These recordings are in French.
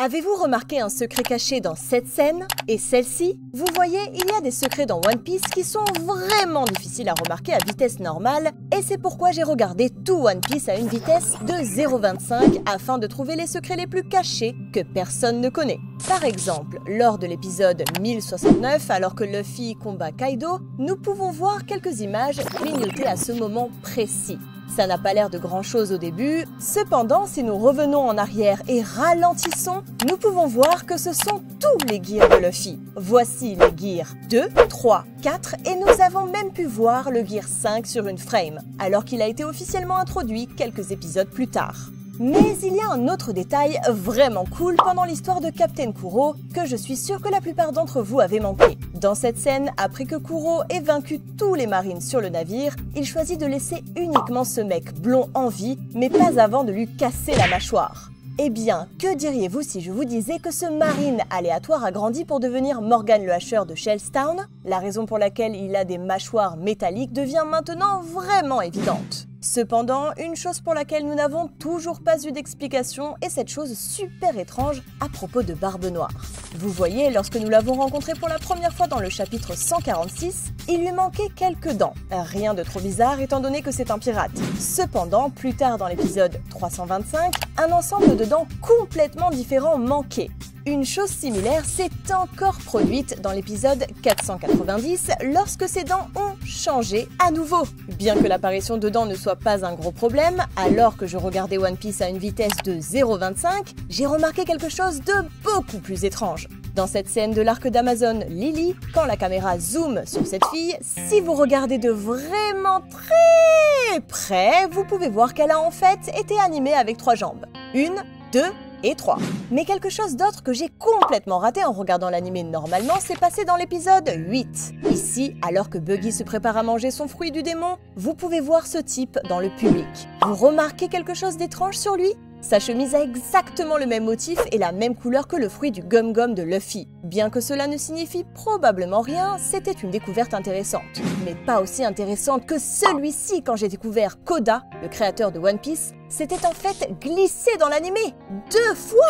Avez-vous remarqué un secret caché dans cette scène et celle-ci? Vous voyez, il y a des secrets dans One Piece qui sont vraiment difficiles à remarquer à vitesse normale et c'est pourquoi j'ai regardé tout One Piece à une vitesse de 0,25 afin de trouver les secrets les plus cachés que personne ne connaît. Par exemple, lors de l'épisode 1069, alors que Luffy combat Kaido, nous pouvons voir quelques images clignotées à ce moment précis. Ça n'a pas l'air de grand-chose au début, cependant si nous revenons en arrière et ralentissons, nous pouvons voir que ce sont tous les gears de Luffy. Voici les gears 2, 3, 4 et nous avons même pu voir le gear 5 sur une frame, alors qu'il a été officiellement introduit quelques épisodes plus tard. Mais il y a un autre détail vraiment cool pendant l'histoire de Captain Kuro que je suis sûre que la plupart d'entre vous avez manqué. Dans cette scène, après que Kuro ait vaincu tous les marines sur le navire, il choisit de laisser uniquement ce mec blond en vie, mais pas avant de lui casser la mâchoire. Eh bien, que diriez-vous si je vous disais que ce marine aléatoire a grandi pour devenir Morgan le Hacheur de Shellstown? La raison pour laquelle il a des mâchoires métalliques devient maintenant vraiment évidente. Cependant, une chose pour laquelle nous n'avons toujours pas eu d'explication est cette chose super étrange à propos de Barbe Noire. Vous voyez, lorsque nous l'avons rencontré pour la première fois dans le chapitre 146, il lui manquait quelques dents. Rien de trop bizarre étant donné que c'est un pirate. Cependant, plus tard dans l'épisode 325, un ensemble de dents complètement différents manquait. Une chose similaire s'est encore produite dans l'épisode 490 lorsque ses dents ont changé à nouveau. Bien que l'apparition de dents ne soit pas un gros problème, alors que je regardais One Piece à une vitesse de 0,25, j'ai remarqué quelque chose de beaucoup plus étrange. Dans cette scène de l'arc d'Amazon Lily, quand la caméra zoome sur cette fille, si vous regardez de vraiment très près, vous pouvez voir qu'elle a en fait été animée avec 3 jambes. 1, 2 et 3. Mais quelque chose d'autre que j'ai complètement raté en regardant l'animé normalement s'est passé dans l'épisode 8. Ici, alors que Buggy se prépare à manger son fruit du démon, vous pouvez voir ce type dans le public. Vous remarquez quelque chose d'étrange sur lui? Sa chemise a exactement le même motif et la même couleur que le fruit du gum-gum de Luffy. Bien que cela ne signifie probablement rien, c'était une découverte intéressante. Mais pas aussi intéressante que celui-ci quand j'ai découvert qu'Oda, le créateur de One Piece, s'était en fait glissé dans l'animé 2 fois!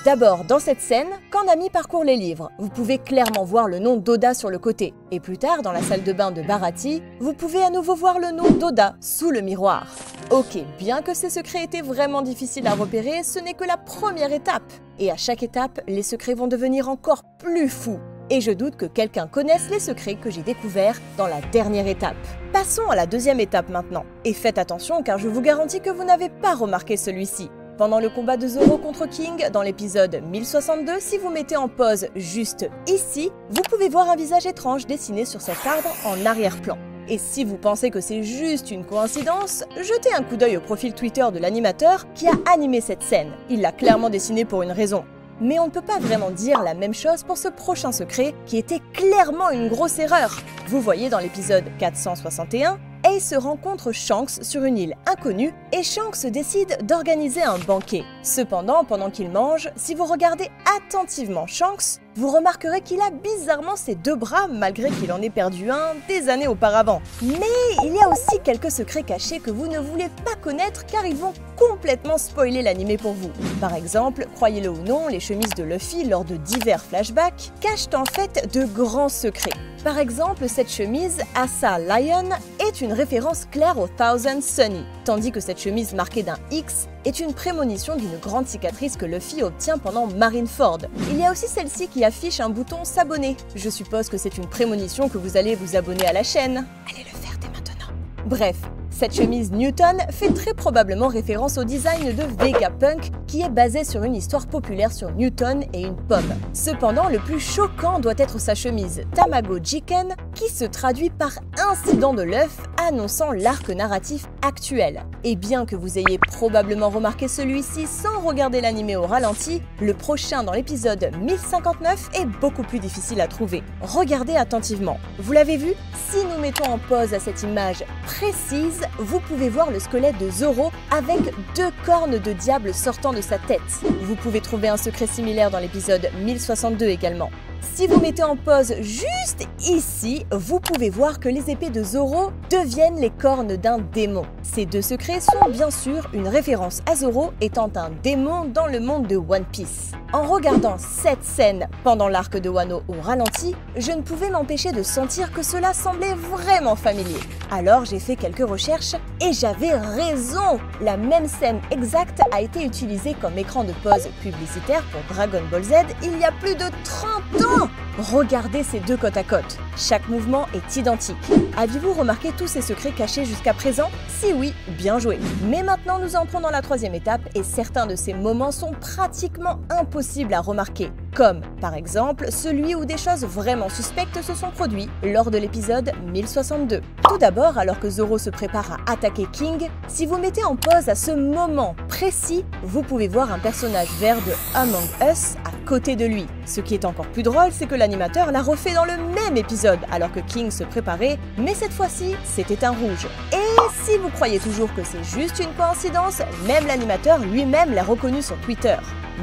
D'abord, dans cette scène, quand Nami parcourt les livres, vous pouvez clairement voir le nom d'Oda sur le côté. Et plus tard, dans la salle de bain de Baratie, vous pouvez à nouveau voir le nom d'Oda sous le miroir. Ok, bien que ces secrets étaient vraiment difficiles à repérer, ce n'est que la première étape. Et à chaque étape, les secrets vont devenir encore plus fous. Et je doute que quelqu'un connaisse les secrets que j'ai découverts dans la dernière étape. Passons à la deuxième étape maintenant. Et faites attention car je vous garantis que vous n'avez pas remarqué celui-ci. Pendant le combat de Zoro contre King dans l'épisode 1062, si vous mettez en pause juste ici, vous pouvez voir un visage étrange dessiné sur cet arbre en arrière-plan. Et si vous pensez que c'est juste une coïncidence, jetez un coup d'œil au profil Twitter de l'animateur qui a animé cette scène. Il l'a clairement dessiné pour une raison. Mais on ne peut pas vraiment dire la même chose pour ce prochain secret qui était clairement une grosse erreur. Vous voyez dans l'épisode 461, Ace se rencontre Shanks sur une île inconnue et Shanks décide d'organiser un banquet. Cependant, pendant qu'il mange, si vous regardez attentivement Shanks, vous remarquerez qu'il a bizarrement ses 2 bras malgré qu'il en ait perdu un des années auparavant. Mais il y a aussi quelques secrets cachés que vous ne voulez pas connaître car ils vont complètement spoiler l'animé pour vous. Par exemple, croyez-le ou non, les chemises de Luffy lors de divers flashbacks cachent en fait de grands secrets. Par exemple, cette chemise Asa Lion est une référence claire au Thousand Sunny, tandis que cette chemise marquée d'un X est une prémonition d'une grande cicatrice que Luffy obtient pendant Marineford. Il y a aussi celle-ci qui affiche un bouton s'abonner. Je suppose que c'est une prémonition que vous allez vous abonner à la chaîne. Allez le faire dès maintenant. Bref, cette chemise Newton fait très probablement référence au design de Vegapunk qui est basé sur une histoire populaire sur Newton et une pomme. Cependant, le plus choquant doit être sa chemise Tamago Jiken qui se traduit par incident de l'œuf annonçant l'arc narratif actuel. Et bien que vous ayez probablement remarqué celui-ci sans regarder l'animé au ralenti, le prochain dans l'épisode 1059 est beaucoup plus difficile à trouver. Regardez attentivement. Vous l'avez vu? Si nous mettons en pause à cette image précise, vous pouvez voir le squelette de Zoro avec 2 cornes de diable sortant de sa tête. Vous pouvez trouver un secret similaire dans l'épisode 1062 également. Si vous mettez en pause juste ici, vous pouvez voir que les épées de Zoro deviennent les cornes d'un démon. Ces 2 secrets sont bien sûr une référence à Zoro étant un démon dans le monde de One Piece. En regardant cette scène pendant l'arc de Wano au ralenti, je ne pouvais m'empêcher de sentir que cela semblait vraiment familier. Alors j'ai fait quelques recherches et j'avais raison! La même scène exacte a été utilisée comme écran de pause publicitaire pour Dragon Ball Z il y a plus de 30 ans! Regardez ces deux côte à côte. Chaque mouvement est identique. Aviez-vous remarqué tous ces secrets cachés jusqu'à présent? Si oui, bien joué. Mais maintenant nous entrons dans la troisième étape et certains de ces moments sont pratiquement impossibles à remarquer. Comme, par exemple, celui où des choses vraiment suspectes se sont produites lors de l'épisode 1062. Tout d'abord, alors que Zoro se prépare à attaquer King, si vous mettez en pause à ce moment précis, vous pouvez voir un personnage vert de Among Us à côté de lui. Ce qui est encore plus drôle, c'est que l'animateur l'a refait dans le même épisode, alors que King se préparait, mais cette fois-ci, c'était un rouge. Et si vous croyez toujours que c'est juste une coïncidence, même l'animateur lui-même l'a reconnu sur Twitter.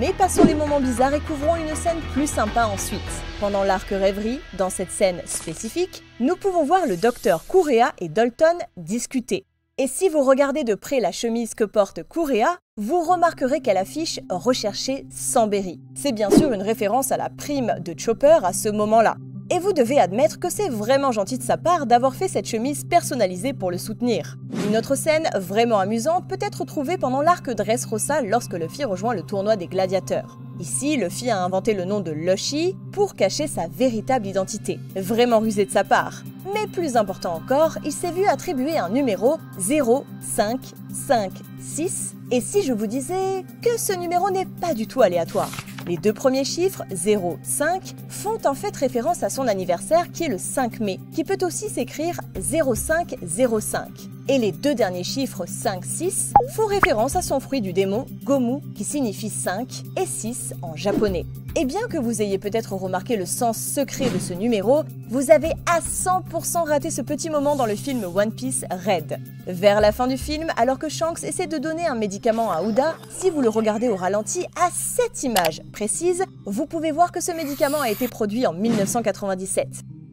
Mais passons les moments bizarres et couvrons une scène plus sympa ensuite. Pendant l'arc rêverie, dans cette scène spécifique, nous pouvons voir le docteur Kureha et Dalton discuter. Et si vous regardez de près la chemise que porte Kureha, vous remarquerez qu'elle affiche « Rechercher Samberry ». C'est bien sûr une référence à la prime de Chopper à ce moment-là. Et vous devez admettre que c'est vraiment gentil de sa part d'avoir fait cette chemise personnalisée pour le soutenir. Une autre scène vraiment amusante peut être trouvée pendant l'arc Dressrosa lorsque Luffy rejoint le tournoi des gladiateurs. Ici, Luffy a inventé le nom de Lushy pour cacher sa véritable identité. Vraiment rusé de sa part. Mais plus important encore, il s'est vu attribuer un numéro 0556. Et si je vous disais que ce numéro n'est pas du tout aléatoire? Les deux premiers chiffres, 0, 5, font en fait référence à son anniversaire qui est le 5 mai, qui peut aussi s'écrire 0505. Et les deux derniers chiffres, 5, 6, font référence à son fruit du démon, Gomu, qui signifie 5 et 6 en japonais. Et bien que vous ayez peut-être remarqué le sens secret de ce numéro, vous avez à 100% raté ce petit moment dans le film One Piece Red. Vers la fin du film, alors que Shanks essaie de donner un médicament à Uda, si vous le regardez au ralenti à cette image précise, vous pouvez voir que ce médicament a été produit en 1997.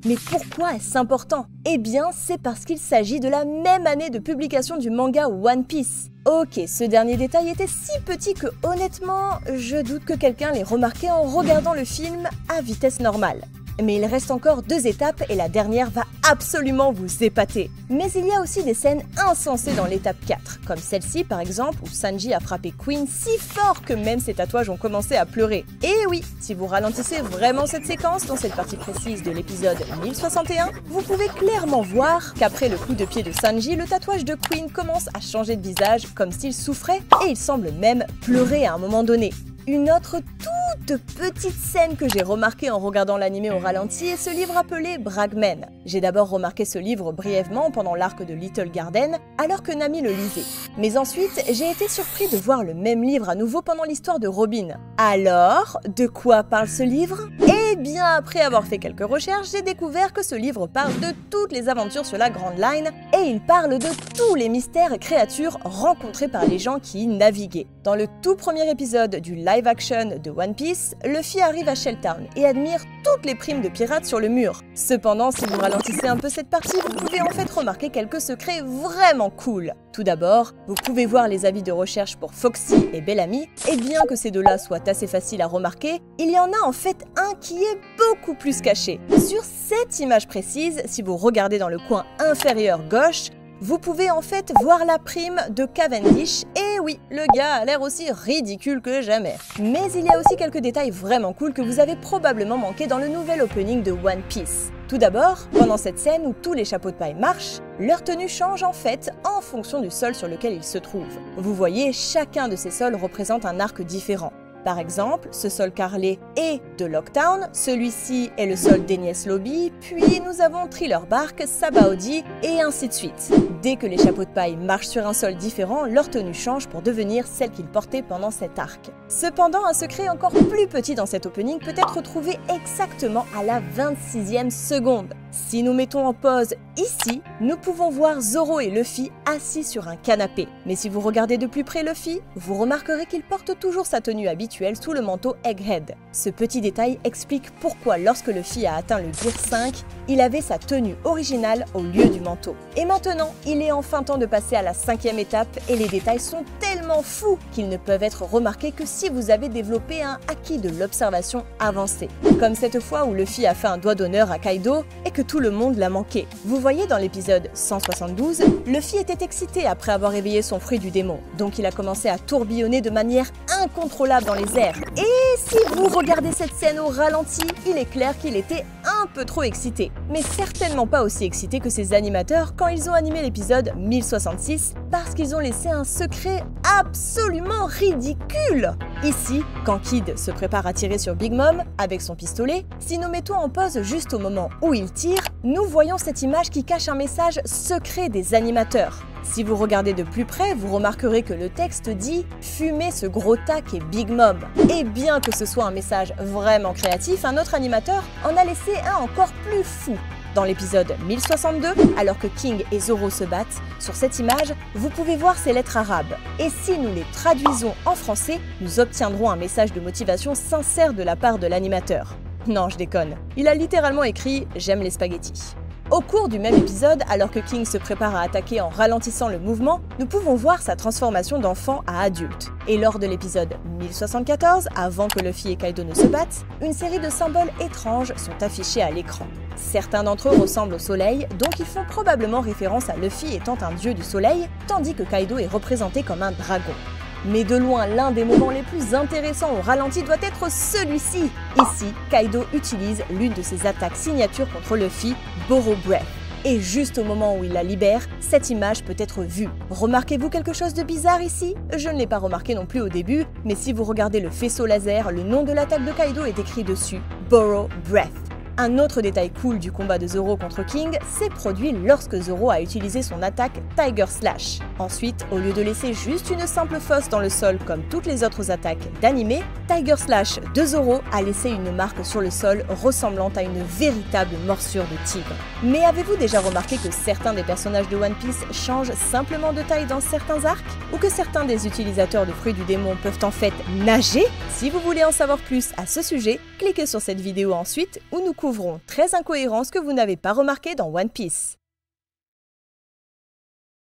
Mais pourquoi est-ce important? Eh bien, c'est parce qu'il s'agit de la même année de publication du manga One Piece. Ok, ce dernier détail était si petit que honnêtement, je doute que quelqu'un l'ait remarqué en regardant le film à vitesse normale. Mais il reste encore deux étapes et la dernière va absolument vous épater. Mais il y a aussi des scènes insensées dans l'étape 4, comme celle-ci par exemple où Sanji a frappé Queen si fort que même ses tatouages ont commencé à pleurer. Et oui, si vous ralentissez vraiment cette séquence dans cette partie précise de l'épisode 1061, vous pouvez clairement voir qu'après le coup de pied de Sanji, le tatouage de Queen commence à changer de visage comme s'il souffrait et il semble même pleurer à un moment donné. Une autre toute petite scène que j'ai remarquée en regardant l'anime au ralenti est ce livre appelé Bragman. J'ai d'abord remarqué ce livre brièvement pendant l'arc de Little Garden, alors que Nami le lisait. Mais ensuite, j'ai été surpris de voir le même livre à nouveau pendant l'histoire de Robin. Alors, de quoi parle ce livre? Eh bien, après avoir fait quelques recherches, j'ai découvert que ce livre parle de toutes les aventures sur la Grand Line et il parle de tous les mystères et créatures rencontrés par les gens qui y naviguaient. Dans le tout premier épisode du live action de One Piece, Luffy arrive à Shelltown et admire toutes les primes de pirates sur le mur. Cependant, si vous ralentissez un peu cette partie, vous pouvez en fait remarquer quelques secrets vraiment cool. Tout d'abord, vous pouvez voir les avis de recherche pour Foxy et Bellamy, et bien que ces deux-là soient assez faciles à remarquer, il y en a en fait un qui est beaucoup plus caché. Sur cette image précise, si vous regardez dans le coin inférieur gauche, vous pouvez en fait voir la prime de Cavendish, et oui, le gars a l'air aussi ridicule que jamais. Mais il y a aussi quelques détails vraiment cool que vous avez probablement manqué dans le nouvel opening de One Piece. Tout d'abord, pendant cette scène où tous les chapeaux de paille marchent, leur tenue change en fait en fonction du sol sur lequel ils se trouvent. Vous voyez, chacun de ces sols représente un arc différent. Par exemple, ce sol carrelé est de Locktown, celui-ci est le sol d'Enies Lobby, puis nous avons Thriller Bark, Sabaody et ainsi de suite. Dès que les chapeaux de paille marchent sur un sol différent, leur tenue change pour devenir celle qu'ils portaient pendant cet arc. Cependant, un secret encore plus petit dans cet opening peut être trouvé exactement à la 26e seconde. Si nous mettons en pause ici, nous pouvons voir Zoro et Luffy assis sur un canapé. Mais si vous regardez de plus près Luffy, vous remarquerez qu'il porte toujours sa tenue habituelle sous le manteau Egghead. Ce petit détail explique pourquoi lorsque Luffy a atteint le Gear 5, il avait sa tenue originale au lieu du manteau. Et maintenant, il est enfin temps de passer à la 5e étape et les détails sont tellement tellement fous qu'ils ne peuvent être remarqués que si vous avez développé un acquis de l'observation avancé. Comme cette fois où Luffy a fait un doigt d'honneur à Kaido et que tout le monde l'a manqué. Vous voyez dans l'épisode 172, Luffy était excité après avoir réveillé son fruit du démon, donc il a commencé à tourbillonner de manière incontrôlable dans les airs. Et si vous regardez cette scène au ralenti, il est clair qu'il était un peu trop excité. Mais certainement pas aussi excité que ses animateurs quand ils ont animé l'épisode 1066 parce qu'ils ont laissé un secret absolument ridicule. Ici, quand Kid se prépare à tirer sur Big Mom avec son pistolet, si nous mettons en pause juste au moment où il tire, nous voyons cette image qui cache un message secret des animateurs. Si vous regardez de plus près, vous remarquerez que le texte dit « Fumez ce gros tas qu'est Big Mom ». Et bien que ce soit un message vraiment créatif, un autre animateur en a laissé un encore plus fou. Dans l'épisode 1062, alors que King et Zoro se battent, sur cette image, vous pouvez voir ces lettres arabes. Et si nous les traduisons en français, nous obtiendrons un message de motivation sincère de la part de l'animateur. Non, je déconne. Il a littéralement écrit « J'aime les spaghettis ». Au cours du même épisode, alors que King se prépare à attaquer en ralentissant le mouvement, nous pouvons voir sa transformation d'enfant à adulte. Et lors de l'épisode 1074, avant que Luffy et Kaido ne se battent, une série de symboles étranges sont affichés à l'écran. Certains d'entre eux ressemblent au soleil, donc ils font probablement référence à Luffy étant un dieu du soleil, tandis que Kaido est représenté comme un dragon. Mais de loin, l'un des moments les plus intéressants au ralenti doit être celui-ci. Ici, Kaido utilise l'une de ses attaques signature contre Luffy, Boro Breath. Et juste au moment où il la libère, cette image peut être vue. Remarquez-vous quelque chose de bizarre ici? Je ne l'ai pas remarqué non plus au début, mais si vous regardez le faisceau laser, le nom de l'attaque de Kaido est écrit dessus, Boro Breath. Un autre détail cool du combat de Zoro contre King s'est produit lorsque Zoro a utilisé son attaque Tiger Slash. Ensuite, au lieu de laisser juste une simple fosse dans le sol comme toutes les autres attaques d'anime, Tiger Slash de Zoro a laissé une marque sur le sol ressemblant à une véritable morsure de tigre. Mais avez-vous déjà remarqué que certains des personnages de One Piece changent simplement de taille dans certains arcs? Ou que certains des utilisateurs de fruits du démon peuvent en fait nager? Si vous voulez en savoir plus à ce sujet, cliquez sur cette vidéo ensuite où nous couvrons 13 incohérences que vous n'avez pas remarquées dans One Piece.